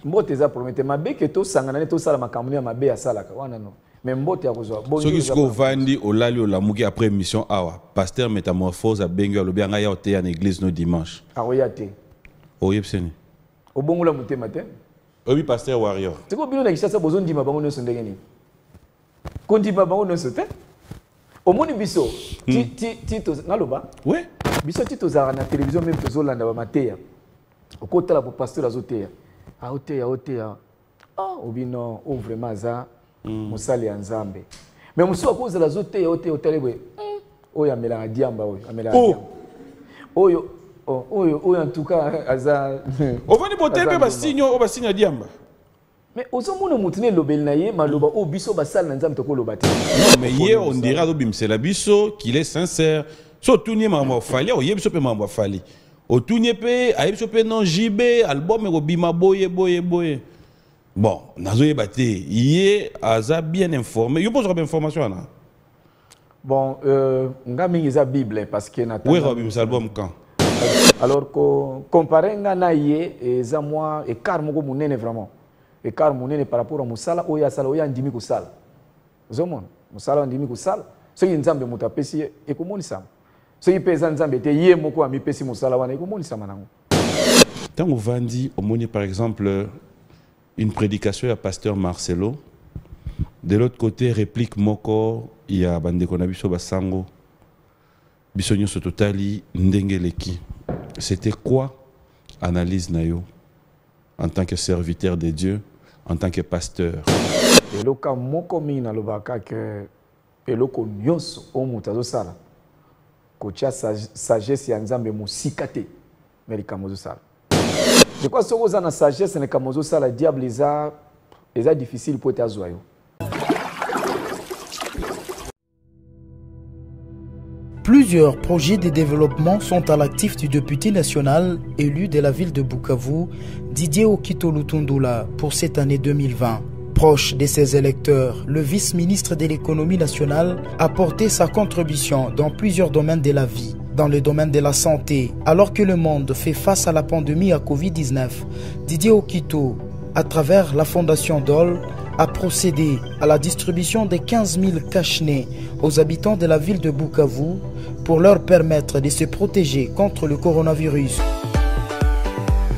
Mbote eza promettre mabe que to sangana to sala makambo ya mabe ya salaka wana non. Mais mbote ya kozwa. Ce qui se vandi au lali au lamuki après mission awa. Pasteur métamorphose à bengo lobi anga ya ote en église no dimanche. Aroyate. Oyebseni. Obongola mutema te. Obi pasteur warrior. C'est quoi bino na kishasa bozo ndima bango no sondenge ni. Kondima bango no sote. Omoni biso ti to ngaloba. Oui. Biso ti to za na télévision même to zolanda ba mateya. Okota la pasteur azoteya. A oteya. Ah obino o vraiment za musali ya nzambe. Mais muso akoza la zoteya otelebwe. Oyo amela diamba oyo amela diamba. Oyo en tout cas aza. On va ni boter pe ba signe diamba. Mais ozomona mutune lobel na ye maloba o biso basal na nzambe toko loba te. Non mais hier on dira do bimsela biso qu'il est sincère. So tourner mambo fali o yebiso pe mambo fali. O tourner pe ayebiso pe non JB album ko bima boye. Bon, nazo yebate hier aza bien informé. Yo pose bien information na. Bon nga mingi za Bible parce que na oui Robin album quand. Alors comparer nga na ye eza moi écart moko munene vraiment. Écart munene par rapport à musala oya sala oya ndimi kusala. Zomon musala ndimi kusala. So nzambe mutapesi ekomoni sama. So pesa nzambe te ye moko amipesi musala wana ekomoni sama nango. Tango vandi omoni par exemple une prédication à pasteur Marcelo. De l'autre côté réplique moko il y a bande konabiso basango. Bisonyo so totali ndengeleki. C'était quoi analyse nayo en tant que serviteur de Dieu, en tant que pasteur? Eloka moko mina lobaka que eloko nyonso o mutazo sala. Kocha sagesse ya nzambe musikate merika mozo sala. Je crois que ça na sagesse ne kamozo sala diable eza difficile pour t'azoyo. Plusieurs projets de développement sont à l'actif du député national élu de la ville de Bukavu, Didier Okito Lutundula, pour cette année 2020. Proche de ses électeurs, le vice-ministre de l'économie nationale a porté sa contribution dans plusieurs domaines de la vie. Dans le domaine de la santé, alors que le monde fait face à la pandémie à Covid-19, Didier Okito, à travers la fondation DOL, a procédé à la distribution de 15 000 cache-nez aux habitants de la ville de Bukavu pour leur permettre de se protéger contre le coronavirus.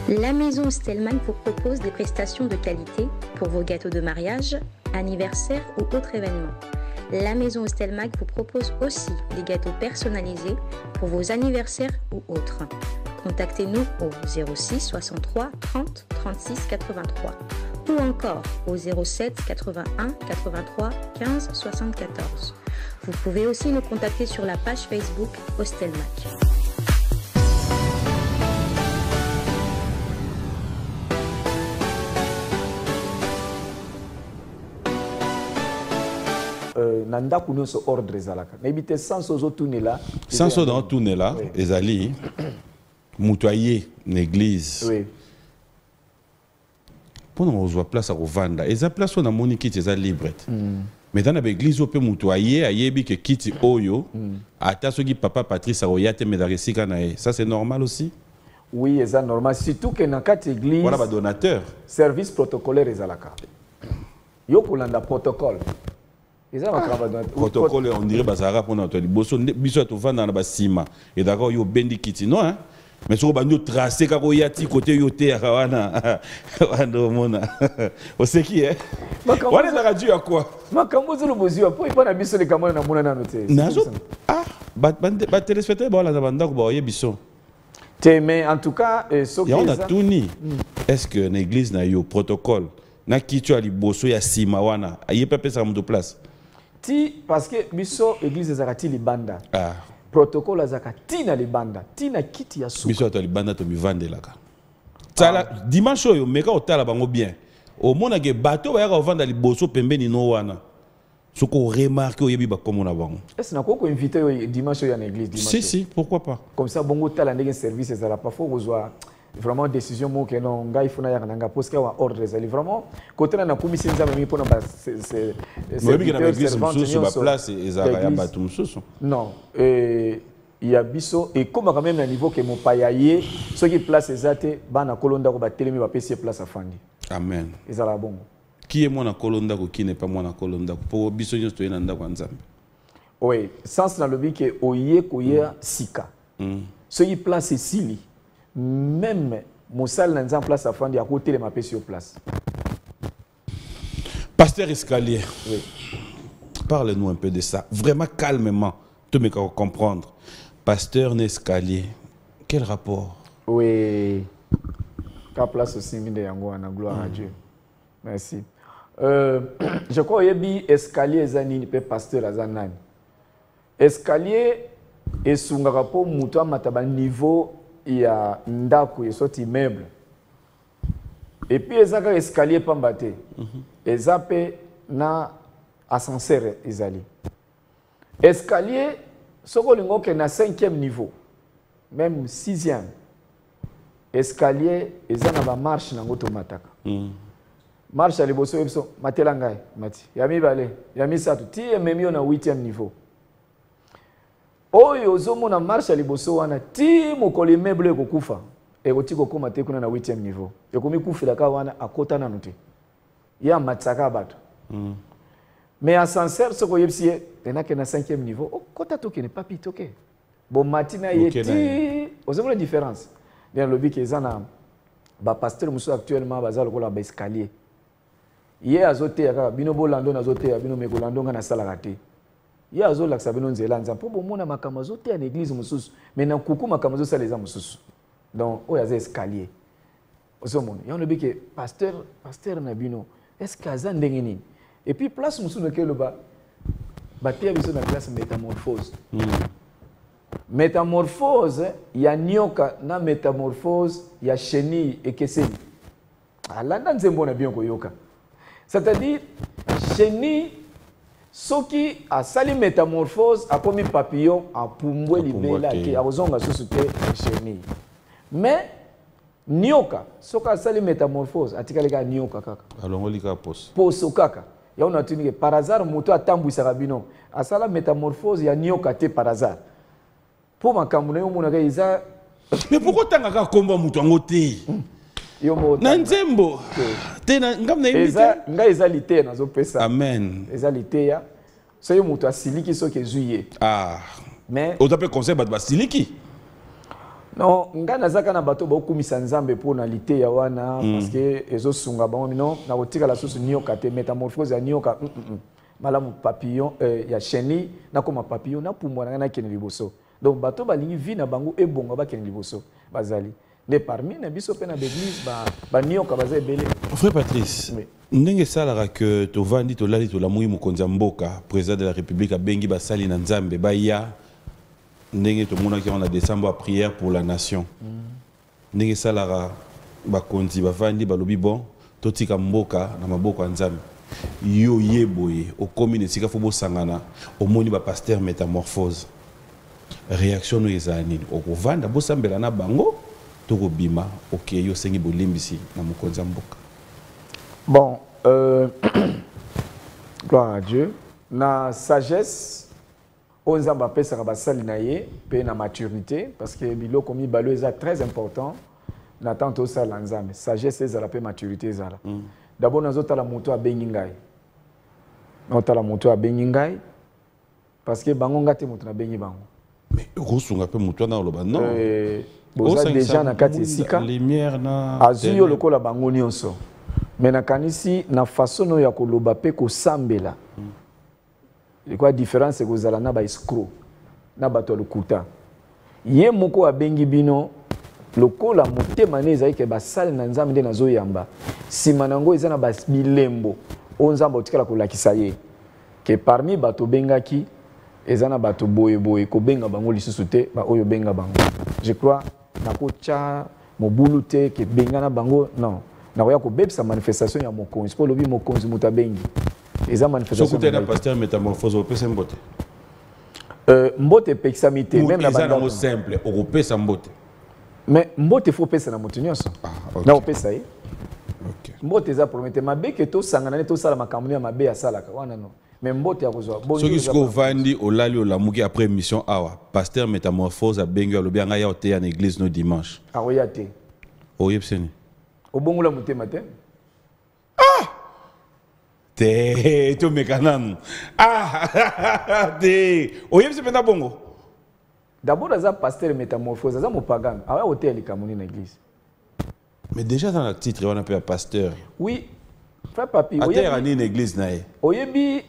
La maison Stelman vous propose des prestations de qualité pour vos gâteaux de mariage, anniversaire ou autres événements. La maison Stelmag vous propose aussi des gâteaux personnalisés pour vos anniversaires ou autres. Contactez-nous au 06 63 30 36 83 ou encore au 07 81 83 15 74. Vous pouvez aussi nous contacter sur la page Facebook Ostelmac. Nanda kuno so ordre zalaka. Na ibite sans ozo tunela. Sans ozo dans tunela, ezali mutoyer l'église. Oui. Pour nous rejoindre place à Rovanda, eza place on a monique eza libre. Mais dans l'église on peut mutoyer ayebi que kiti oyo ata soki papa Patrice Aroyate medaresika na e. Ça c'est normal aussi. Oui, c'est normal. Surtout que dans cette église, voilà ba donateur. Service protocolaire ezalaka. Yo kolanda protocole. Protocole on dirait bazara pour notre liboso biso to vanda na basima et d'accord yo bendi kiti non hein mais so ba nous tracer kako yati côté yo terre wana wana mona o c'est qui hein wana la radio à quoi makambo zo lobozio po ipana biso le kamona na mona na noté nazo ah ba téléspectateur ba la banda ko ba yebiso te mais en tout cas so que on a tout ni est-ce que l'église na yo protocole na kitu ali boso ya sima wana aye pepe sa moto place ti parce que biso église zakati libanda protocole zakati na libanda ti na kiti ya suka biso to libanda to mivandelaka tala dimanche yo meka otala bango bien au mona ke bato ba ya vanda liboso pembeni no wana soko remarque oyebi ba komona bango est-ce na ko inviter yo dimanche yo na église dimanche si pourquoi pas comme ça bongo tala ndenge service ezala pas faut rejoindre vraiment décision mo que non ngai funa ya nanga parce que wa ordre ezali vraiment côté na komisi nzambe mi pona ba c'est mais bien na église mususu ba place ezaka ya bato mususu non il y a biso et comme quand même na niveau que mon payaye ceux qui place ezate bana kolonda ko ba telemi ba pesi place afandi Amen. ezala bongo. Qui est mon kolonda qui n'est pas mon kolonda pour bisogno to yena ndako nzambe. Oui, sens na lobi ke oye koya sika. Ce qui place ici, même Moussal n'a pas place à fond à côté de ma paix sur place. Pasteur Escalier. Oui. Parle-nous un peu de ça, vraiment calmement, tu me comprendre. Pasteur Escalier, quel rapport? Oui. Quelle place aussi de yango na gloire à Dieu. Merci. Je crois que Escalier ezani pe pasteur azanani. Escalier et son rapport mutua mataba niveau ya ndako et sorti immeuble. Et puis ezaka escalier pambate. Ezape na ascenseur ezali. Escalier soko lingo ke na 5e niveau. Même 6e. Escalier ezana ba marche na ngoto mataka. Marche ali boso ebso matela ngai mati. Yami bale, yami satu ti ememio na 8e niveau. Oyo ozomona marche liboso wana ti mokolo immeuble ekokufa ekotiko koma te kuna na 8e niveau ekomi kufila ka wana akota nanu te ya matsaka bato mais ascenseur soko yebsi enake na 5e niveau okota to kene papi toke bon matina yeti ozomona différence bien lobi ke ezana ba pasteur muso actuellement bazalo kola ba escalier ye azote ya bino bolando na zote ya bino mekolando nga na sala kate. Il y a des gens qui ont dit pour bon makamazo te en église mususu mais na kuku makamazo ça les mususu donc il y a des escaliers osomo il y a un que pasteur na bino est-ce que ndenge nini et puis place mususu na kelo ba te biso na classe métamorphose métamorphose ya nyoka na métamorphose ya chenille et keseni alanda nzembo na bien koyoka c'est-à-dire chenille soki a sali métamorphose a commis papillon a pumbwe libela ki a ozonga susute chenille mais nyoka soka a sali métamorphose atikali ka nyoka kaka alongoli ka pos kaka ya on a tuni que par hasard moto atambwisa rabino a sala métamorphose ya nyoka te par hasard pour makambo na yo mona ka iza mais pourquoi tanga ka komba mutu ngote yo mo na nzembo te na ngam na eza nga eza lité na zo pesa amen eza lité ya so yo moto asiliki so ke zuye mais on t'appelle conseil bat basiliki non nga nazaka na bato ba kumisa nzambe pour na lité ya wana parce que ezo sunga bango non na kotika la source nyoka te métamorphose ya nyoka malamu papillon ya chenille na koma papillon na pumbwa na kene liboso donc bato balingi vie na bango ebonga ba kene liboso bazali de parmi na biso pe na l'église ba nyoka baza ebele. Frère Patrice ndenge salara que to vandi to lali to lamuyi mokonzi mboka président de la République a bengi basali na nzambe ba ya ndenge to mona ki on a décembre à prière pour la nation ndenge salara bakonzi bavandi balobi bon totika mboka na maboko ya nzambe yo yeboye okomi ne sika fo bosangana omoni ba pasteur métamorphose réaction no ezala nini okovanda bosambela na bango toko bima ok yo sengi bolimbisi na mokonzi mboka. Bon, gloire à Dieu. Na sagesse, on a appelé ça na maturité, parce que bilo komi balo est très important. Na tanto ça lanzame. Sagesse c'est la maturité zala. D'abord nous autres la moto a bengingai. Nous la moto a bengingai parce que bango ngate moto na bengi bango. Mais rosunga pe moto na loba non. Boza déjà na kati sika. Lumière na azuyo lokola bango nyonso. Mais na kanisi na façon ya koloba pe ko sambela. Quoi différence que zala na ba escroc na bato lokuta. Ye moko abengi bino lokola motema ne ezali ke basali na nzambe nde nazoyamba. Sima nango eza na bilembo o nzambe otikala kolakisa ye. Que parmi bato bengaki eza na bato boye ko benga bango lisusu te ba oyo benga bango. Je crois na ko cha mobulu te ke benga na bango non. Na koya ko bebisa manifestation ya mokonzi po lobi mokonzi mutabengi eza manifestation so kutena pasteur métamorphose opesa mbote mbote pexamité même na banda mo simple opesa mbote mais mbote faut pesa na mutu nyonso na opesa ye OK mbote za promete mabe ke to sangana ne to sala makamuni ya mabe ya sala ka wana no mais mbote ya kozwa bon so kisko vandi olali olamuki après mission awa pasteur métamorphose a bengi alobi anga ya ote ya église no dimanche aoya te oyepseni obongola mutema te Te, tu mécanano. Ah, te. Oye, c'est pas bongo. D'abord, il y a un pasteur métamorphose, il y a un pagan, il y a un hôtel dans l'église. Mais déjà dans le titre, on appelle pasteur. Oui, frère papi. À terre, il y a une église. Oyebi,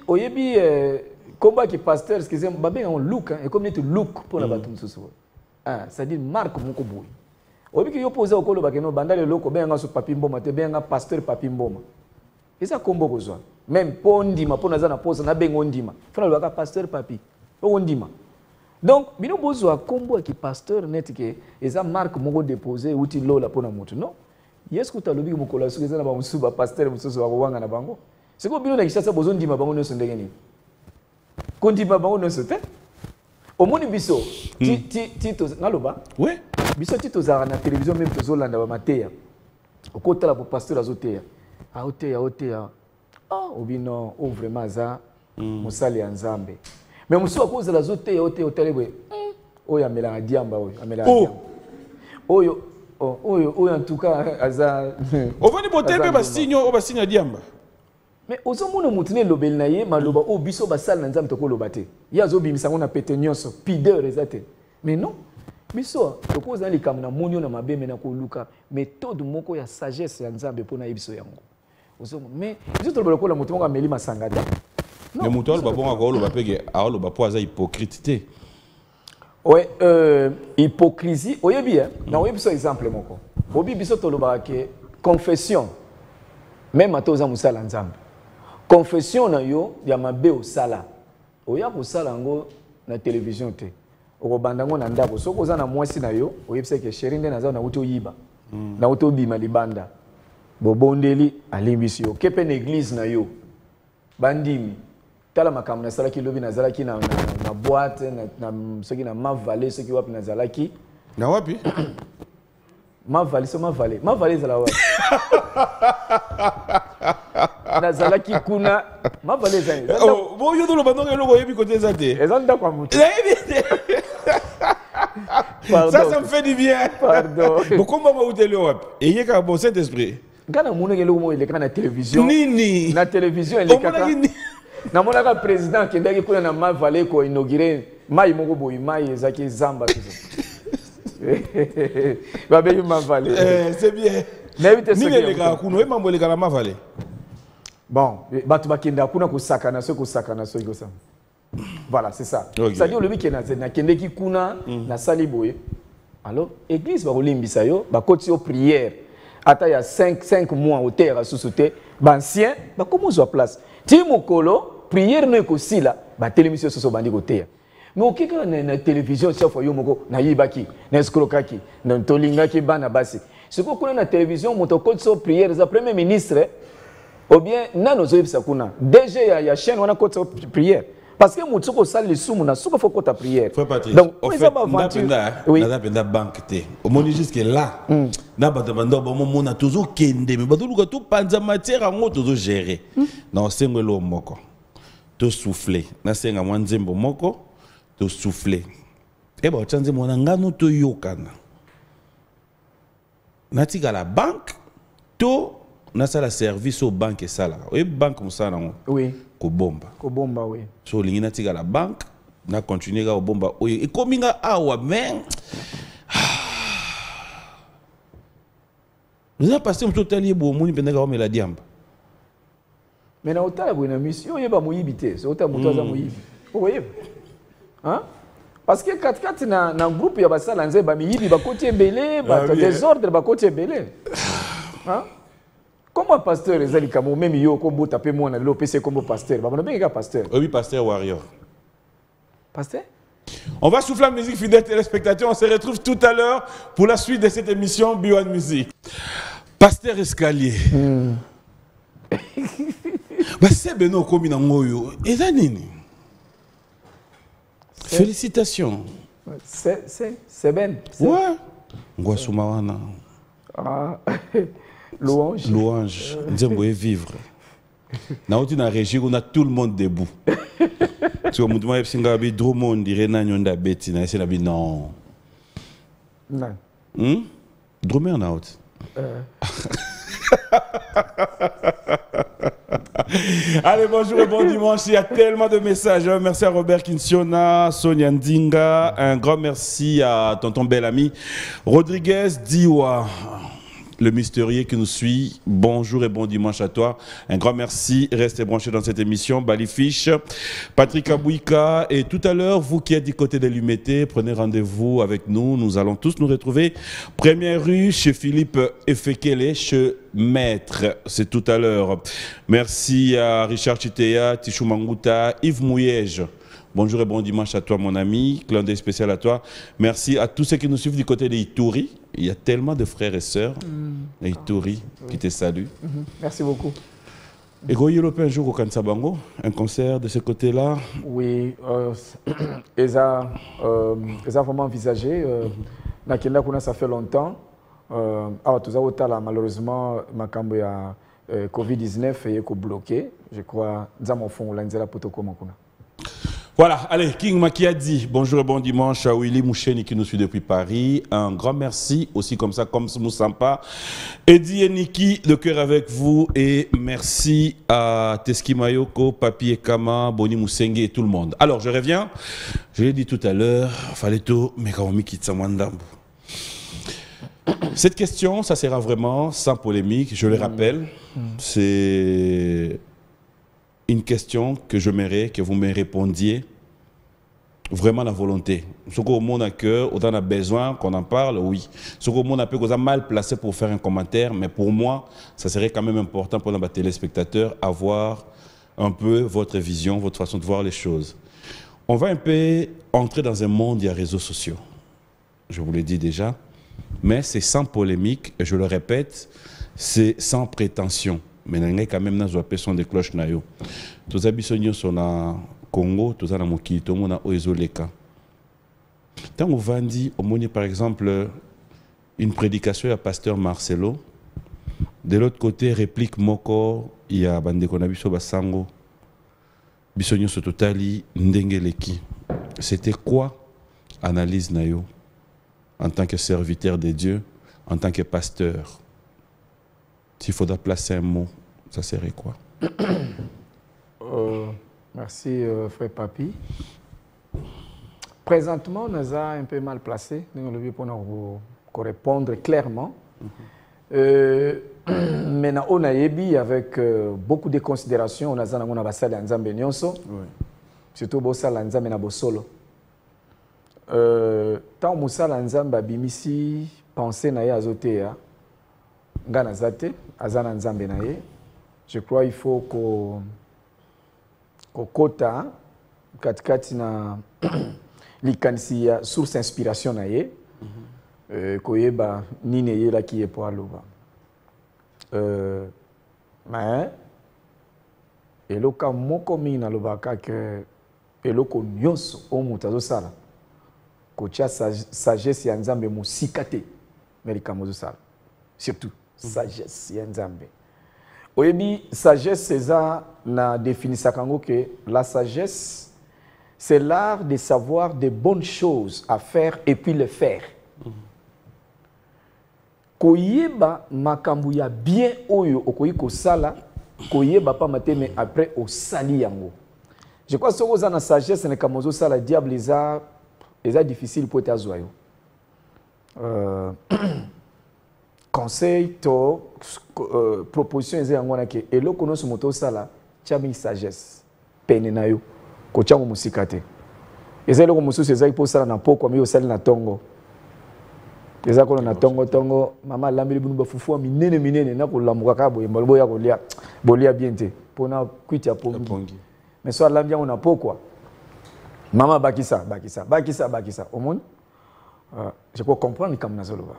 combat qui pasteur, ce qu'ils aiment, babé on look, et comme tu look pour la bataille sous. Ah, ça dit marque mon koboui. Oyebi qui oppose au kolo bakeno bandale loko, ben un papi mboma, te ben un pasteur papi mboma. Et ça combo besoin. Même pondima, pour na pose na ben ondima. Frère le pasteur papi, ondima. Donc, bino besoin combo qui pasteur net que et ça marque mon déposé outil lola pour na moto. Non. Yes que tu as lobi mo kola su na ba musuba pasteur mususu wa wanga na bango. C'est quoi bino na kishasa besoin ndima bango no sondengeni. Kondima bango no sote. Au moni biso ti to ngaloba. Oui. Biso ti to za na télévision même to zolanda ba mateya. Au côté la pasteur azoteya. A oteya. Ah, obino o vraiment za musali ya nzambe. Mais musu akoza la zoteya otelebwe. Oyo amela diamba oyo, amela diamba. Oyo en tout cas aza on va ni boter pe basigno diamba. Mais ozomona mutune lobel na ye maloba o biso basal na nzambe toko lobate. Ya zobimisa ngona pete nyonso pideur ezate. Mais non. Biso tokoza likambo na monyo na mabe mena ko luka méthode moko ya sagesse ya nzambe pona yebiso yango. Ozomo mais biso to lokola mutu moko ameli masangada. Mais mutu alo babonga ko loba peke alo ba po aza hypocrite. Ouais, hypocrisie. Oyebi hein. Na oyebi so exemple moko. Obi biso to loba ke confession. Même atoza musala nzambe. Confession na yo ya mabe osala. Oya ko sala ngo na télévision te. Oko bandango na ndako. Soko za na mwasi na yo, oyebise ke chéri nde naza na uto yiba. Na uto bima libanda. Bobondeli alimbisi yo. Kepe na église na yo. Bandimi. Tala makambo na salaki lobi na zalaki na boîte na soki na mavale soki wapi na zalaki. Na wapi? Mavale zala wapi? Na zalaki kuna mavale zala. Oh, bon yo do lo bandonga lo boyebi côté za te. Ezanda kwa mutu. Ça me fait du bien. Pardon. Pourquoi moi hôtel wapi? Et yé ka bon Saint-Esprit. Kana muna ngelo mo ile kana télévision. Nini? Na télévision ile kaka. Na mona ka président ki ndaki kuna na mavale ko inaugurer mai moko boyi mai ezaki zamba tuzo. Babe mavale. C'est bien. Ni le gars kuno emambo le gars mavale. Bon, batu bakenda kuna kusakana so ikosa. Voilà, c'est ça. Okay. C'est-à-dire le week-end na kendeki kuna na saliboye. Alors, église ba kolimbisa yo, ba koti yo prière. Ata ya 5 mois au terre sous-souté, ba ancien ba komo place. Ti mokolo prière no ekosila, ba télévision so bandi ko terre. Mais au kika na télévision chef yo moko na yibaki, na eskrokaki, na tolingaki bana basi. C'est quoi na télévision motokoti so prière za premier ministre ou bien nano zoyebisa kuna. DG ya chaîne wana koti prière. Parce que mon tsoko sale les soumou na souka faut ta prière. Donc en fait na banque té. Au moins jusque là. Na ba demando ba mo na toujours kende mais ba duluka tout panza matière en toujours gérer. Non sengelo moko. To souffler. Na senga mwanzembo moko to souffler. Et ba tsanze mona ngano to yokana. Natika la banque to na sala service au banque sala. Oui banque musala ngo. Oui. Kobomba oui. So lingina tika la banque na continuer ga bomba oyo e kominga awa men. Nous avons passé un total yebo moni pendanga o la diamba. Mais na otala bo na mission yeba moyibité, c'est otala motoza moyibi. Oye. Hein? Parce que 4 na groupe ya basala nze ba miyibi ba koti ebele, ba désordre ba koti ebele. Hein? Comment pasteur ezali kamo même yo ko bota pe mona lo PC comme pasteur ba bonabenge ka pasteur. Oui pasteur warrior. Pasteur? On va souffler la musique fidèles téléspectateurs, on se retrouve tout à l'heure pour la suite de cette émission B1 Music. Pasteur Escalier. Bah c'est beno komi na ngoyo. Eza nini? Félicitations. C'est ben. Ouais. Ngwasuma wana. Ah. Louange. Louange. Nzembo et vivre. Na oti na régie on a tout le monde debout. Tu vois mutu singa bi Drummond dirait na nyonda beti na ese na bi non. Non. Drummond na oti. Allez, bonjour et bon dimanche. Il y a tellement de messages. Merci à Robert Kinsiona, Sonia Ndinga. Un grand merci à tonton Bellamy. Rodriguez Diwa, le mystérieux qui nous suit. Bonjour et bon dimanche à toi. Un grand merci. Restez branchés dans cette émission. Balifiche, Patrick Abouika. Et tout à l'heure, vous qui êtes du côté de l'Humété, prenez rendez-vous avec nous. Nous allons tous nous retrouver. Première rue chez Philippe Efekele, chez Maître. C'est tout à l'heure. Merci à Richard Chitea, Tichou Mangouta, Yves Mouyège. Bonjour et bon dimanche à toi, mon ami. Clin d'œil spécial à toi. Merci à tous ceux qui nous suivent du côté de Ituri. Il y a tellement de frères et sœurs à Ituri qui te saluent. Merci beaucoup. Et Goyolope un jour au Kansabango, un concert de ce côté-là. Oui, ils ont vraiment envisagé. Ça fait longtemps. Alors, tout ça, malheureusement, ma Covid-19 est bloqué. Je crois que nous avons fait la Voilà, allez, King Makiadi, bonjour et bon dimanche à Willy Moucheni qui nous suit depuis Paris. Un grand merci aussi comme ça, comme Moussampa. Eddie et Niki, de cœur avec vous. Et merci à Teski Mayoko, Papi Ekama, Boni Moussenge et tout le monde. Alors, je reviens. Je l'ai dit tout à l'heure, fallait tout, mais quand on cette question, ça sera vraiment sans polémique, je le rappelle. C'est une question que je mérite, que vous me répondiez vraiment la volonté. Ce que le monde a cœur, on a besoin qu'on en parle, oui. Ce que le monde a peu, qu'on a mal placé pour faire un commentaire, mais pour moi, ça serait quand même important pour nos téléspectateurs avoir un peu votre vision, votre façon de voir les choses. On va un peu entrer dans un monde, il y a réseaux sociaux. Je vous l'ai dit déjà, mais c'est sans polémique, et je le répète, c'est sans prétention. Mais il y a quand même des son de cloche. Tous les habitants sont au Congo, tous les Mokili, tout le monde a Oezoleka. Tant on va dire, au monde, par exemple, une prédication à pasteur Marcelo. De l'autre côté, réplique Moko, il y a Bandekonabiso Basango. Bisogno Sototali, Ndengeleki. C'était quoi analyse Nayo en tant que serviteur de Dieu, en tant que pasteur? S'il faudra placer un mot, ça serait quoi? Merci, frère Papi. Présentement, on a un peu mal placé. Pour nous répondre clairement. Maintenant, on a ébi avec beaucoup de considérations. On a un salle en Zambé Nyonso. Surtout au salle en Zambé na Bosolo. Tant que salle en Zambé bimisi pensée na azotea. Je crois qu'il faut qu'on kota katikati na likanisi ya source inspiration na ye koyeba nini yela ki po aloba mais eloka moko mingi nalobaka ke eloko nyonso o mutu azosala kotia sagesse ya Nzambe mosika te na likambo azosala surtout sagesse ya Nzambe. Oyebi sagesse c'est ça na définissaka kango que la sagesse c'est l'art de savoir des bonnes choses à faire et puis le faire. Koyeba makambu ya bien oyo okoyi kosala koyeba pa mateme après au sali yango. Je crois que ça na sagesse ne kamozo sala diable les difficile pour ta joyau. Conseil, proposition, et le kono sumoto sala, chami sagesse, pene na yo, ko chango musikate. Eza le komusu seza ipo sala na poko mi osali na tongo. Eza kono na tongo, mama lambili bunu bafufu minene na ko lamuka ka boye mbolbo ya kolia, bolia biente, pona kwiti ya pongi. Mais soit lambia on na poko. Mama bakisa. Omoni? Je peux comprendre comme nazoloba.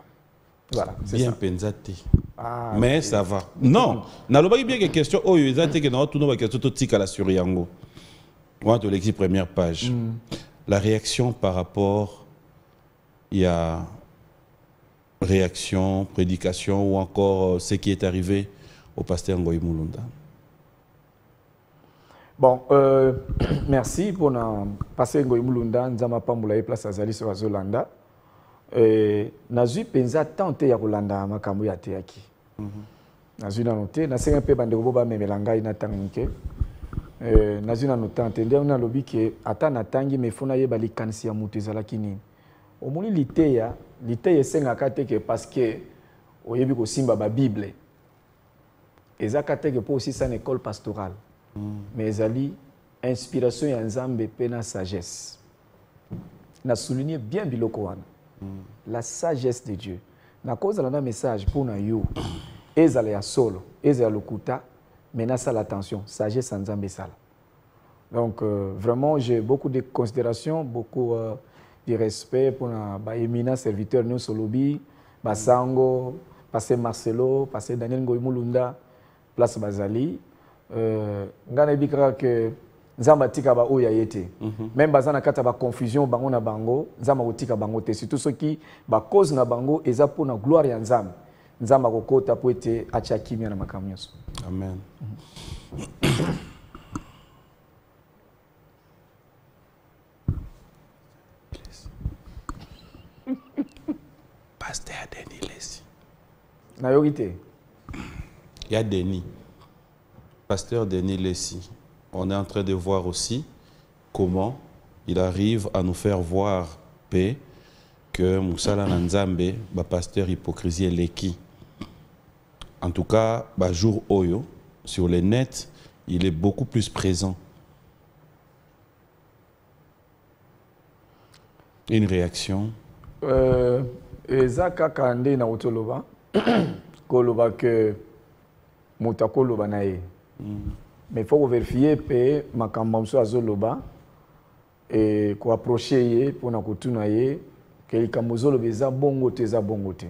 Voilà, bien pensé. Mais ça va. Non, n'alobaki bien que question oh yezate que na tout no question to tika la sur yango. On de l'exi première page. La réaction par rapport il y a réaction, prédication ou encore ce qui est arrivé au pasteur Ngoyi Mulunda. Bon, merci pour passer Ngoyi Mulunda, nzama pambula place azali sur Azolanda. Nazui penza tante ya kolanda makambo ya teaki. nazwi nano te nasenga mpe bandeko bo bamemela ngai na ntango moke nazwi nano tante nde nalobi ke ata natangi me fo nayeba likanisi ya moto ezalaki nini omoni liteya esengaka te ke parceke oyebi kosimba babible ezaka te ke mpo osisa na école pastorale mais ezali inspiration ya nzambe mpe na sagesse na souligner bien biloko wana la sagesse de Dieu na kozala na message mpona yo ezala ya solo ezala lokuta mais nasala attention sagesse ya nzambe esala donc vraiment j'ai beaucoup de considération beaucoup de respect mpona baéminent serviteur nyonso lobi basango pasteur Marcelo pasteur Daniel Ngoyi Mulunda place bazali nga nayebi kaka ke nzambe atika baoyo aye te même baza na kati ya baconfusion bango na bango nzambe akotika bango te surtout soki bacause na bango eza mpona gloire ya nzambe nzambe akokota po ete atya kimia na makambo nyonso amen. Pasteur Denis Lesi nayoki te il y a Denis Pasteur Denis Lesi. On est en train de voir aussi comment il arrive à nous faire voir paix que Moussala Nanzambe, ba pasteur hypocrisie et l'équi. En tout cas, ba jour Oyo, sur les nets, il est beaucoup plus présent. Une réaction? Ezaka kande na otoloba koloba que mutakoloba nae. Mais il faut vérifier que makambo mso azoloba et ko approcher ye pona kotuna ye ke likambo zoloba eza bongo te eza bongo te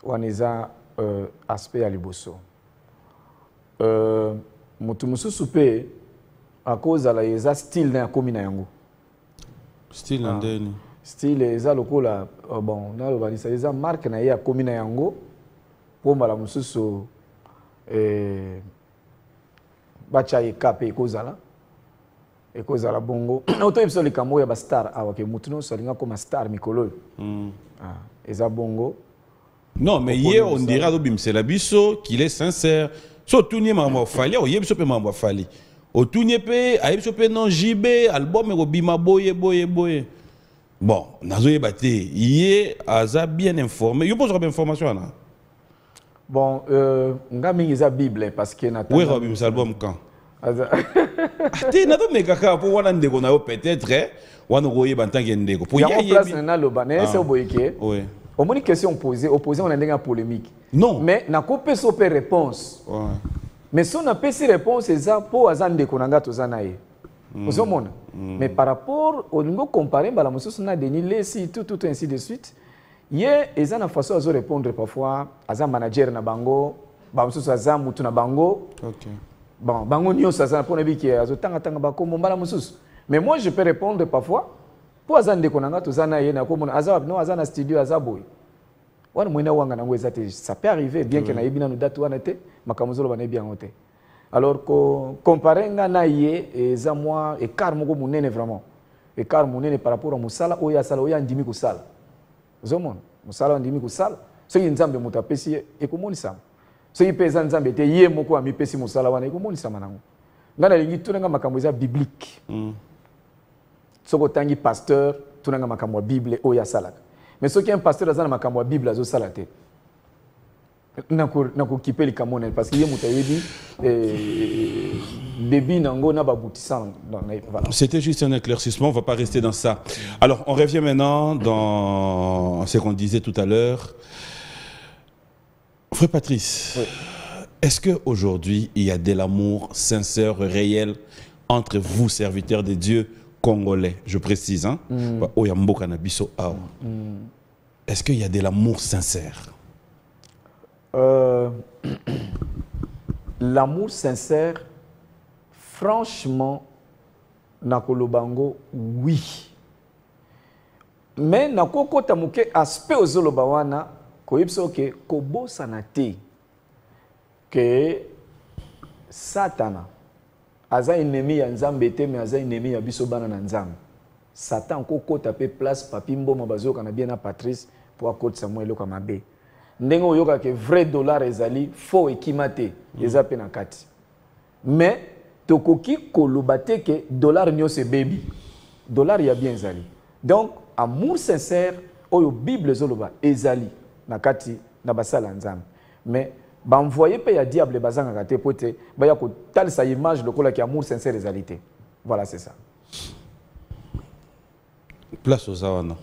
wana eza aspect ya liboso mutu mosusu mpe akozala eza style na yakomi na yango style na ndeni style eza lokola bon nalobanisa eza marque na ye akomi na yango mpo mbala mosusu bacha ekape ekozala bongo otoyebi biso likambo ya bastar awa ke mutu nyonso alinga koma star mikolo eza bongo non mais hier on dira obimsela biso qu'il est sincère so tunie mambo fali oyebi biso pe mambo fali otunie pe ayebi biso pe non JB album ekobima boye bon nazoyeba te ye aza bien informé yo pose bien information ana bon nga mingi eza bible parce que na oui Robin album quand ati na to mekaka po wana ndeko na yo peut-être wana koyeba ntange ndeko po ya place na loba na ese oboyeke oui omoni question opposé on a ndenga polémique non mais na ko peso pe réponse mais son na pesi réponse eza po aza ndeko na nga toza na ye ozomona mais par rapport au lingo comparer bala mosusu na Denis Lesi tout ainsi de suite ye eza na façon azo répondre parfois aza manager na bango ba mosusu aza mutu na bango OK bon bango nyonso aza na pona biki azo tanga bakombo mbala mosusu mais moi je peux répondre parfois po aza ndeko na nga toza na ye na komona aza no aza na studio aza boy wana mwena wanga nango eza te ça peut arriver bien que na yebi na no date wana te makamuzolo bana bien ote alors ko comparer nga na ye eza moi écart moko munene vraiment écart munene par rapport à musala oya sala oya ndimi kusala zomon musala ndimi kusala so nzambe mutapesi ekomoni sama so ipeza nzambe te ye moko amipesi musala wana ekomoni sama nango ngana lingi tunanga makambo eza biblique soko tangi pasteur tunanga makambo ya bible oya salaka mais soki un pasteur azana makambo ya bible azo sala te nako kipe likamona parce que ye muta yebi débit nango na babutissant. C'était juste un éclaircissement, on ne va pas rester dans ça. Alors, on revient maintenant dans ce qu'on disait tout à l'heure. Frère Patrice, oui. Est-ce qu'aujourd'hui, il y a de l'amour sincère, réel entre vous, serviteurs de Dieu congolais, je précise, hein? Est-ce qu'il y a de l'amour sincère? L'amour sincère, franchement, nakolobango, oui. Mais nakoko tamuke aspect ozolobawana, koyipso ke kobo sanate, que Satana, aza ennemi ya nzambe te, mais aza ennemi ya biso bana na nzambe. Satan koko tape place papi mboma bazo kana bien na Patrice pour akota Samuel kamabe. ndenge oyoka ke vrai dollar ezali faux ekimate eza pe na kati mais tokoki koloba te ke dollar nyonso baby dollar ya bien ezali donc amour sincère oyo bible ezoloba ezali na kati na basala nzambe mais envoyé pe ya diable bazanga te pote ba ya ko talisa image lokola ki amour sincère ezali te voilà c'est ça place aux awana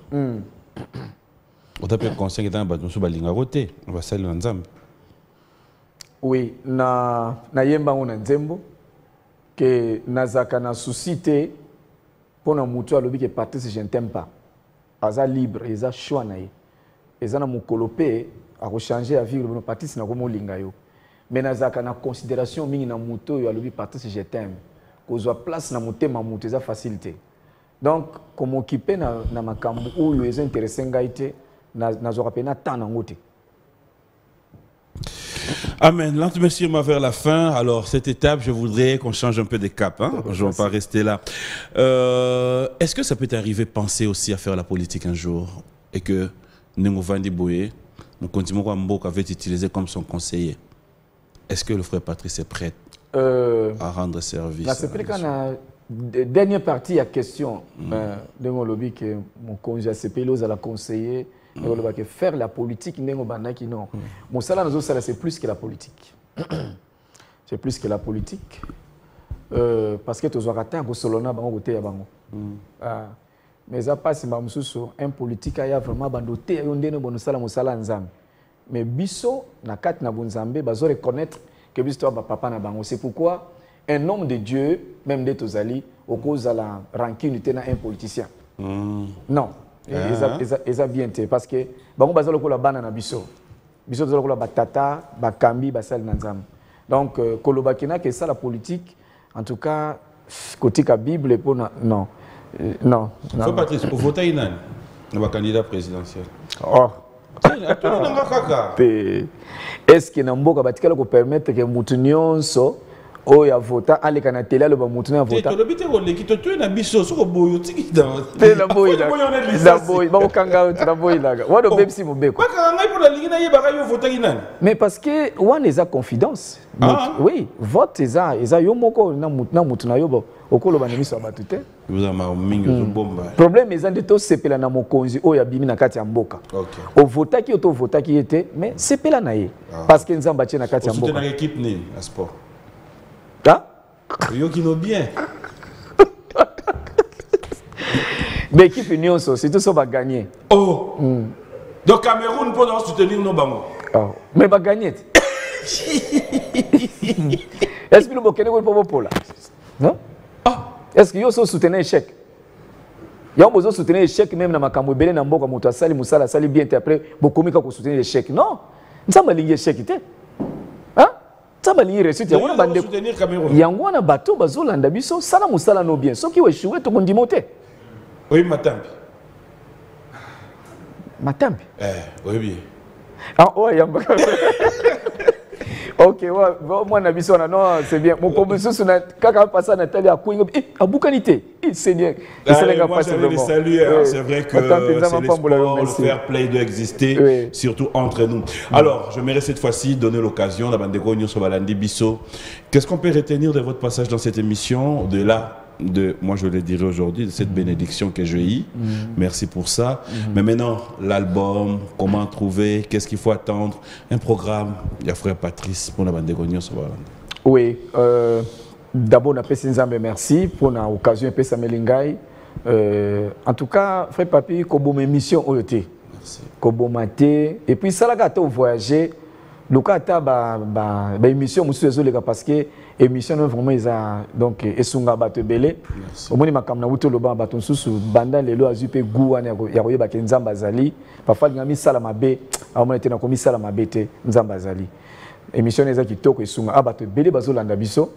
on t'a fait conseil dans ba nso balinga côté on va saluer nzambe oui na yemba ngona nzembo que nazaka na suscité pour na mutu alobi que Patrice je ne t'aime pas aza libre eza choix na ye eza na mukolope a rechanger à vivre no Patrice na komo linga yo mais nazaka na considération mingi na mutu yo alobi Patrice je t'aime kozwa place na mutema mutu eza facilité donc comme occuper na makambo oyo eza intéressant ngaité na zo rapena temps nango te. Amen. Merci vers la fin. Alors, cette étape, je voudrais qu'on change un peu de cap. Hein? Je ne vais pas rester là. Est-ce que ça peut t'arriver penser aussi à faire la politique un jour et que Nengo Vandi Boye, mon continent Wambok avait été utilisé comme son conseiller? Est-ce que le frère Patrice est prêt à rendre service? C'est vrai qu'on a dernière partie à question de mon lobby que mon conseiller CPLOS à la conseiller. Faire la politique, non. Mon salaire, c'est plus que la politique. C'est plus que la politique. Parce que tu as raté un solona côté à bango. Mais ça passe un politique a vraiment bandoté on salaire mon salaire nzam. Mais biso na kat na bonzambe bazo reconnaître que biso papa na bango. C'est pourquoi un homme de Dieu, même des tozali, au cause de la rancune de un politicien. Non. Eza bien te parce que bango bazalo ko la bana na biso bazalo ko la batata bakambi basal na nzam donc kolobakina que ça la politique en tout cas côté ka bible pour non faut Patrice pour voter inani na candidat présidentiel est-ce que na mboka batikala ko permettre que mutu nyonso oh ya vota aleka na télé le ba mutu na vota to lobite ko lekito to na biso so ko boyo tiki da la boy ba okanga na boy laga wado bepsi mobeko kwa ngai pour la ligue na yeba ka yo vota kinani mais parce que one is a confidence oui vote eza yo moko na mutu na yo okolo ba nemiso abatute vous a mingi zo bomba problème eza de to sepela na mokonzi o ya bimi na kati ya mboka o vota ki to vota ki était mais sepela na ye parce que nzamba tie na kati ya mboka na équipe ni à sport ah yo kino bien mais équipe union c'est tout ça va gagner donc Cameroun pour soutenir nos bango mais va gagner est-ce que le Burkina Faso pour là non est-ce que yo so soutenir échec ya bozo soutenir échec même na makambo belé na mboka moto asali musala asali bien te après bokomika ko soutenir échec non nzamba lingi échec te ça va lire réussite yango na bande soutenir Cameroun yango na bato bazolanda biso sala musala no bien soki weshuwe to kondimote oui matambi oui bien yamba ok moi na biso na non c'est bien mon commission na kaka passa na tali akwinga abukanité Seigneur c'est vrai que c'est l'espoir, le fair play doit exister surtout entre nous. Alors j'aimerais cette fois-ci donner l'occasion d'Abandeko Nyonso Balandi Bisso. Qu'est-ce qu'on peut retenir de votre passage dans cette émission au-delà de, moi je le dirais aujourd'hui, de cette bénédiction que j'ai eue. Merci pour ça. Mais maintenant, l'album, comment trouver, qu'est-ce qu'il faut attendre, un programme, il y a frère Patrice pour la bande de Gognon. Oui, d'abord, on a fait merci pour l'occasion de faire Melingai. En tout cas, frère Papi, comme émission OET. Merci. Comme maté. Et puis, ça l'a voyager. Le cas de l'émission, parce que l'émission vraiment donc esunga bato belé omoni makamna wuto loba bato nsusu banda lelo azupe guwa ya koyeba ke nzamba zali parfois ngami sala mabe amona tena komi sala mabe te nzamba zali émission eza kitoko esunga abato belé bazolanda biso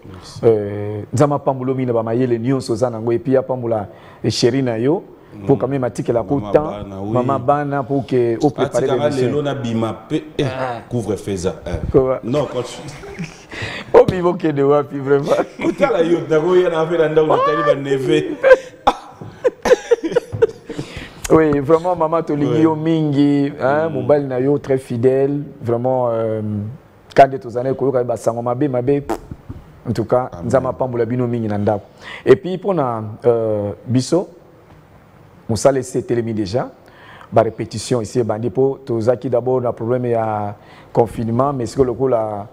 nzamba pambulo mina ba mayele nyonso za nango epi apambula sherina yo pour quand même article la temps maman bana pour que au préparer l'émission na bima couvre feza non quand au niveau que de wapi vraiment utala yo dago ya na vela ndao na tali ba neve Oui, vraiment, maman Tolingio Mingi, hein, mobile na yo très fidèle, vraiment, quand tu es allé, en tout cas, nous avons pas bino mingi nanda. Et puis pour na biso, nous ça laissé télémi déjà, ba répétition ici bandi pour tous qui d'abord na problème ya confinement, mais ce que le coup là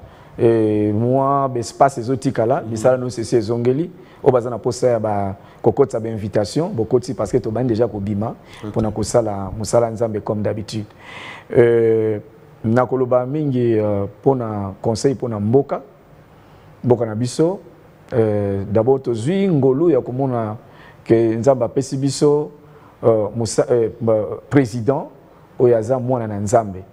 moi espace exotique là, bisala nous c'est zongeli, au bazana posa ba kokota ba invitation, bokoti parce que to bandi déjà ko bima pour na kosala musala nzambe comme d'habitude. Na koloba mingi pour na conseil pour na mboka na biso d'abord tozwi ngolu ya komona ke nzamba pesi biso président oyaza mwana na nzambe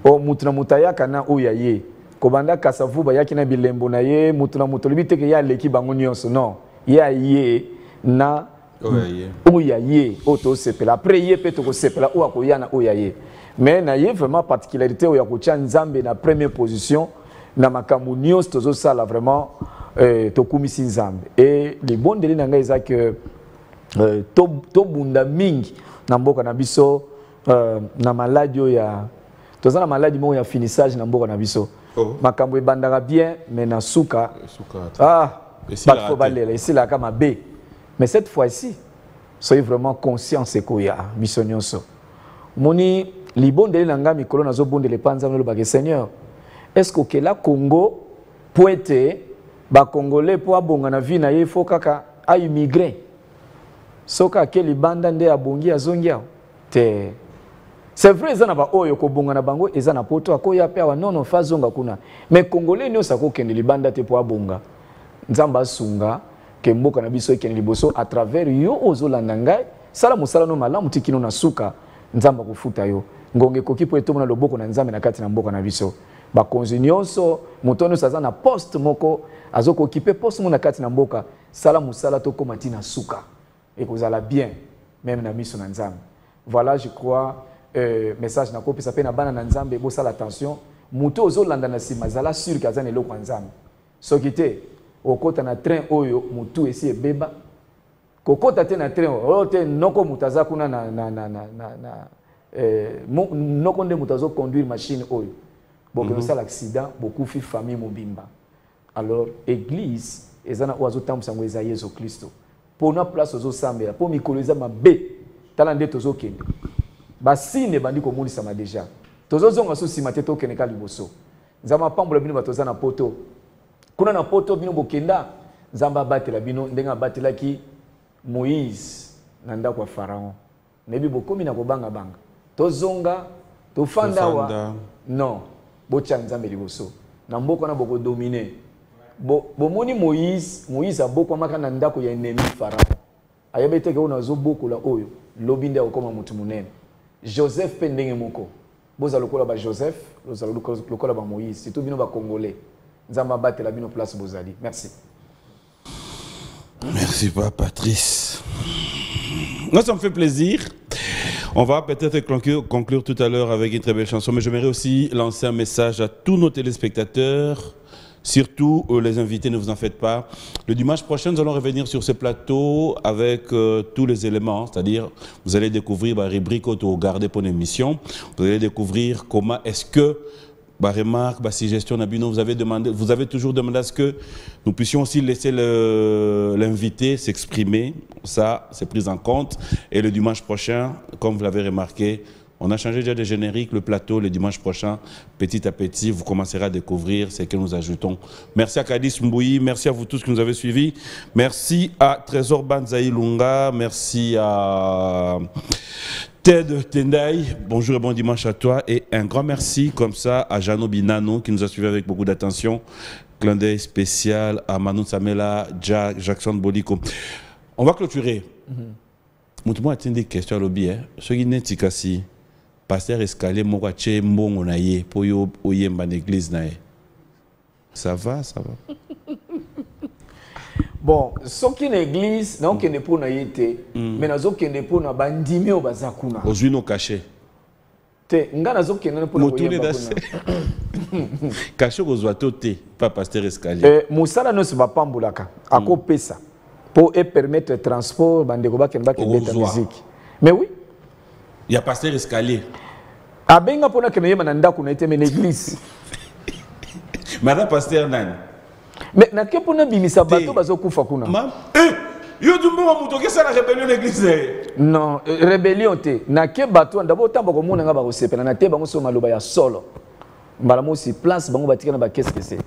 o mutu na mutayaka na oya ye kobanda kasavu ba yaki na bilembo na ye mutu na mutu libite ke ya leki bango nyonso non ya ye na oya ye oto sepela après ye pe to ko sepela o akoya na oya ye mais na ye vraiment particularité oya ko tia nzambe na première position na makambo nyonso tozo sala vraiment tokumisi nzambe et les bons délits na ngai eza que to bunda mingi na mboka na biso na maladie ya toza na maladie mo ya finissage na mboka na biso makambo ebandaka bien mais na suka pas trop balela ici là kama B mais cette fois-ci soyez vraiment conscient c'est quoi ya biso nyonso moni libondeli na ngai mikolo nazo bondele panza no ba Seigneur. Est-ce que la Congo pointe ba Congolais pour abonga na vie na ye faut kaka a immigré soka ke libanda nde abongi azongia te c'est vrai ezana ba oyo ko bonga na bango ezana poto akoya pe wa non fa zonga kuna mais Congolais nyo sako kende libanda te pour abonga nzamba sunga ke mboka na biso kende liboso à travers yo ozolanda ngai sala musala no malamu tikino na suka nzamba kufuta yo ngonge koki po etomona loboko na nzambe na kati na mboka na biso ba konzinyoso mutono saza na poste moko azoko occupé poste mona kati na mboka sala musala to komati na suka et kozala bien même na miso na nzambe. Voilà je crois message na kopesa pe na bana na nzambe bo sala attention muto ozolanda na sima zala sûr kaza na eloko nzambe soki te okota na train oyo mutu esi ebeba kokota te na train oyo te noko mutaza kuna noko nde mutazo conduire machine oyo beaucoup ça l'accident beaucoup fi famille mobimba alors église ezana oazo tambusango eza Yesu Kristo pour na place ozo sambela pour mikoloza mabe talande tozo kende basine bandi ko mulisa ma déjà tozo zonga so simate to keneka liboso nzama pambola bino batoza na poto kuna na poto bino bokenda nzamba batela bino ndenga batela ki Moïse na ndako ya Pharaon nebi bokomi na kobanga banga tozonga tofanda wa non bocha nzambe liboso na mboko na boko dominer bomoni Moïse aboko maka na ndako ya ennemi Pharaon ayebete ke unazo boko la oyo lobinde okoma mutu munene Joseph pendenge moko boza lokola ba Joseph lokola ba Moïse c'est tout bino ba congolais nzamba batela bino place bozali merci. Merci pas Patrice. Moi ça me fait plaisir. On va peut-être conclure tout à l'heure avec une très belle chanson, mais j'aimerais aussi lancer un message à tous nos téléspectateurs, surtout les invités, ne vous en faites pas. Le dimanche prochain, nous allons revenir sur ce plateau avec tous les éléments, c'est-à-dire vous allez découvrir la rubrique auto-gardée pour l'émission, vous allez découvrir comment est-ce que remarque, suggestion, vous avez toujours demandé à ce que nous puissions aussi laisser l'invité s'exprimer. Ça, c'est pris en compte. Et le dimanche prochain, comme vous l'avez remarqué, on a changé déjà de générique. Le plateau, le dimanche prochain, petit à petit, vous commencerez à découvrir ce que nous ajoutons. Merci à Kadis Mbouyi, merci à vous tous qui nous avez suivis. Merci à Trésor Banzaï Lunga, merci à Ted Tendai, bonjour et bon dimanche à toi. Et un grand merci comme ça à Jano Binano qui nous a suivis avec beaucoup d'attention. Clin d'œil spécial à Manou Samela, Jackson Boliko. On va clôturer. Moi, j'ai des questions à l'objet. Ce qui n'est pas si pasteur escalier, moi, j'ai mon onaye pour yemba l'église nae. Ça va, ça va. Bon, ce qui est l'église, non qui n'est pas na yete, mais nazo qui n'est pas na bandimi au bazakuna. Aujourd'hui nos cachets. Te, nga nazo qui n'est pas na yemba kuna. Caché aux oiseaux pas pasteur escalier. Musala no se va pas mbulaka. Ako pesa pour permettre le transport bande ko ba ken ba ken beta musique. Mais oui. Il y a pasteur escalier. Abenga pona que na ndako na eteme l'église. Madame pasteur nani? Mais na ke pona bimisa bato bazo kufa kuna. Yo dumbo wa muto ke sala rébellion l'église. Non, rébellion te. Na ke bato ndabo tamba ko mona nga ba ko sepela na te bango so maloba ya solo. Mbala mo si place bango batika na ba qu'est-ce que c'est.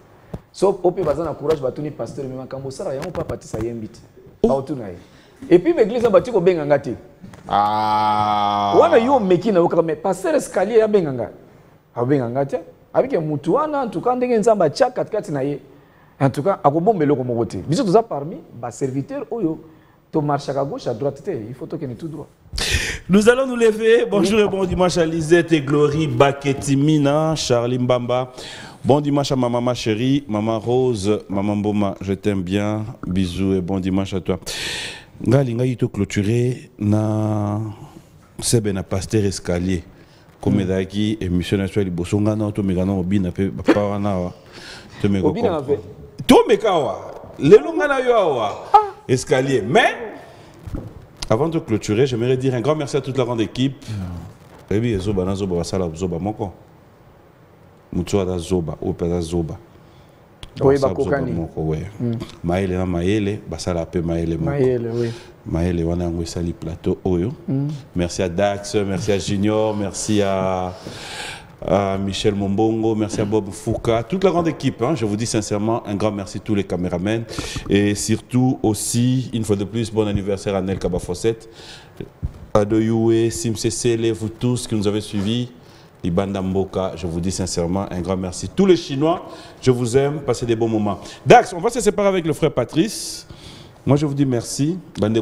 So ope baza na courage bato ni pasteur mais makambo sala yango pa patisa yembiti. Autuna ye. Et puis l'église batiko benga ngati. Ah. Wana yo meki na yoka mais pasteur escalier ya benga ngati. Abenga ngati. Avec mutu wana en tout cas ndenge nzamba cha katikati na ye. En tout cas akobombelo ko mokote. Biso toza parmi ba serviteur oyo to marche à gauche à droite, il faut que nous tout droit. Nous allons nous lever. Bonjour et bon dimanche à Lisette et Glory Baketimina, Charlie Mbamba. Bon dimanche à ma maman chérie, maman Rose, maman Boma, je t'aime bien. Bisous et bon dimanche à toi. Ngalinga yito clôturé na sebe na pasteur escalier. Comme daki émission nationale bosonga na to megana obina pe papa wana wa. To mego. Obina ave. To mekawa. Lelonga na yo awa. Escalier. Mais avant de clôturer, j'aimerais dire un grand merci à toute la grande équipe. Ebi zoba na zoba basala zoba moko. Mutswa da zoba, opera zoba. Oui, bakokani. Maele na maele, basala pe maele moko. Maele, oui. Maele wana ngwe sali plateau oyo. Merci à Dax, merci à Junior, merci à Michel Mombongo, merci à Bob Fouka, toute la grande équipe. Hein, je vous dis sincèrement un grand merci à tous les caméramans et surtout aussi, une fois de plus, bon anniversaire à Nel Kabafossette, à Doyoué, Sim Cécile, vous tous qui nous avez suivis, Ibanda Mboka, je vous dis sincèrement un grand merci. Tous les Chinois, je vous aime, passez des bons moments. Dax, on va se séparer avec le frère Patrice. Moi, je vous dis merci. Il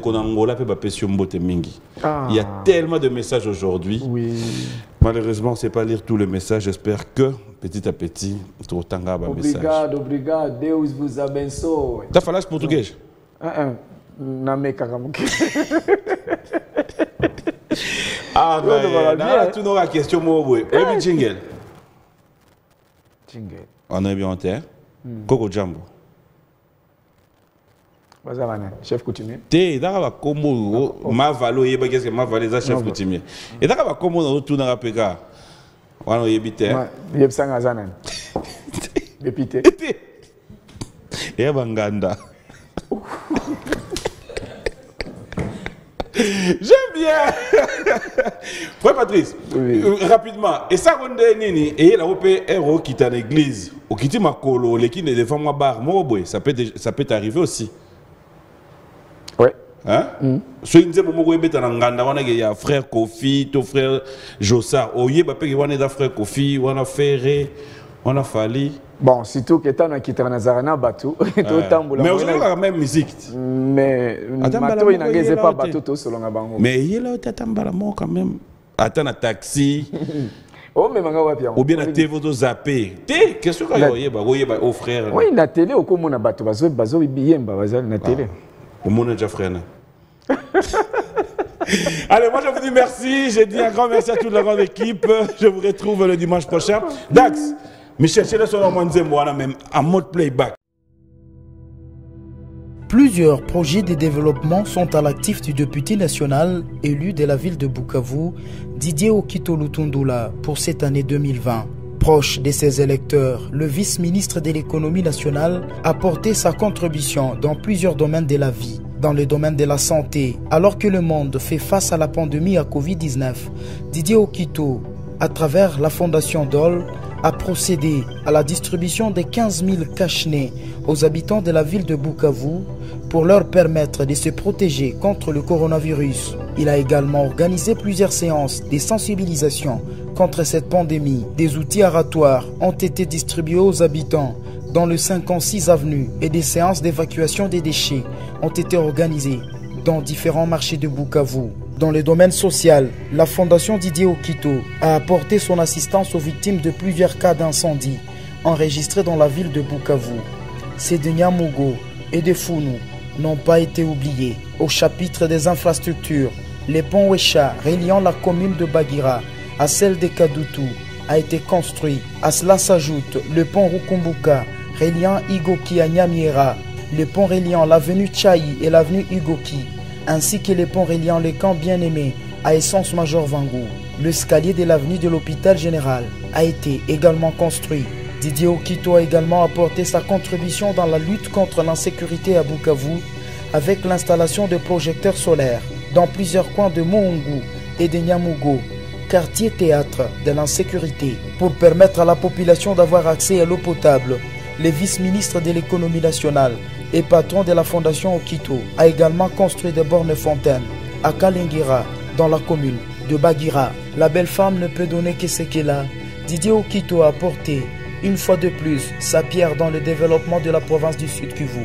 y a tellement de messages aujourd'hui. Oui. Malheureusement, on ne sait pas lire tous les messages. J'espère que, petit à petit, tu vas t'engager un message. Obrigado, obrigado. Deus vous abençoe. Tu as fallu portugais? Ah, ben, tu n'auras question, moi, oui. Et puis, jingle. Jingle. On est bien en terre. Coco Jumbo. Chef coutumier. Té, d'accord, comment ma valo yeba qu'est-ce que ma valo est chef coutumier. Et d'accord, comment on tourne à Péka. On y habite. Yeb sangazanan. Dépité. Et Banganda. J'aime bien. Frère Patrice, rapidement. Et ça, on est nini. Et là, on peut héros qui est en église. Ou qui est ma colo, les qui ne défendent ma barre. Ça peut t'arriver aussi. Ouais. Hein? Si il y a frère Kofi, ton frère Jossa, il y a frère Kofi, on a Ferré, on a Fali. Bon, surtout que tu as quitté Nazarana Batou. Mais aujourd'hui, il y a la même musique. Mais Batou, il n'y a pas Batou selon la banque. Mais il y a là, tu as quand même. Attends, un taxi. Oh, mais ou bien la TV de zappé. Qu'est-ce que tu as au frère? Oui, la télé, au comme on a Batou, bazo biyemba, la télé. Au monde déjà frère. Allez, moi je vous dis merci. J'ai dit un grand merci à toute la grande équipe. Je vous retrouve le dimanche prochain. Dax, Michel, c'est le soir même en mode playback. Plusieurs projets de développement sont à l'actif du député national élu de la ville de Bukavu, Didier Okito Lutundula, pour cette année 2020. Proche de ses électeurs, le vice-ministre de l'économie nationale a porté sa contribution dans plusieurs domaines de la vie. Dans le domaine de la santé, alors que le monde fait face à la pandémie à Covid-19, Didier Okito, à travers la fondation DOL, a procédé à la distribution de 15 000 cache-nez aux habitants de la ville de Bukavu pour leur permettre de se protéger contre le coronavirus. Il a également organisé plusieurs séances de sensibilisation contre cette pandémie. Des outils aratoires ont été distribués aux habitants dans le 56 avenue et des séances d'évacuation des déchets ont été organisées dans différents marchés de Bukavu. Dans le domaine social, la fondation Didier Okito a apporté son assistance aux victimes de plusieurs cas d'incendie enregistrés dans la ville de Bukavu. Ces de Nyamugo et de Founou n'ont pas été oubliés. Au chapitre des infrastructures, le pont Wesha reliant la commune de Bagira à celle de Kadutu a été construit. À cela s'ajoute le pont Rukumbuka reliant Igoki à Nyamiera, le pont reliant l'avenue Tchaï et l'avenue Igoki, ainsi que les ponts reliant les camps Bien-Aimés à Essence Major Vangou. L'escalier de l'avenue de l'hôpital général a été également construit. Didier Okito a également apporté sa contribution dans la lutte contre l'insécurité à Bukavu avec l'installation de projecteurs solaires dans plusieurs coins de Mohungu et de Nyamugo, quartier théâtre de l'insécurité, pour permettre à la population d'avoir accès à l'eau potable. Le vice-ministre de l'économie nationale et patron de la fondation Okito a également construit des bornes fontaines à Kalingira, dans la commune de Bagira. La belle femme ne peut donner que ce qu'elle a. Didier Okito a apporté une fois de plus sa pierre dans le développement de la province du Sud Kivu.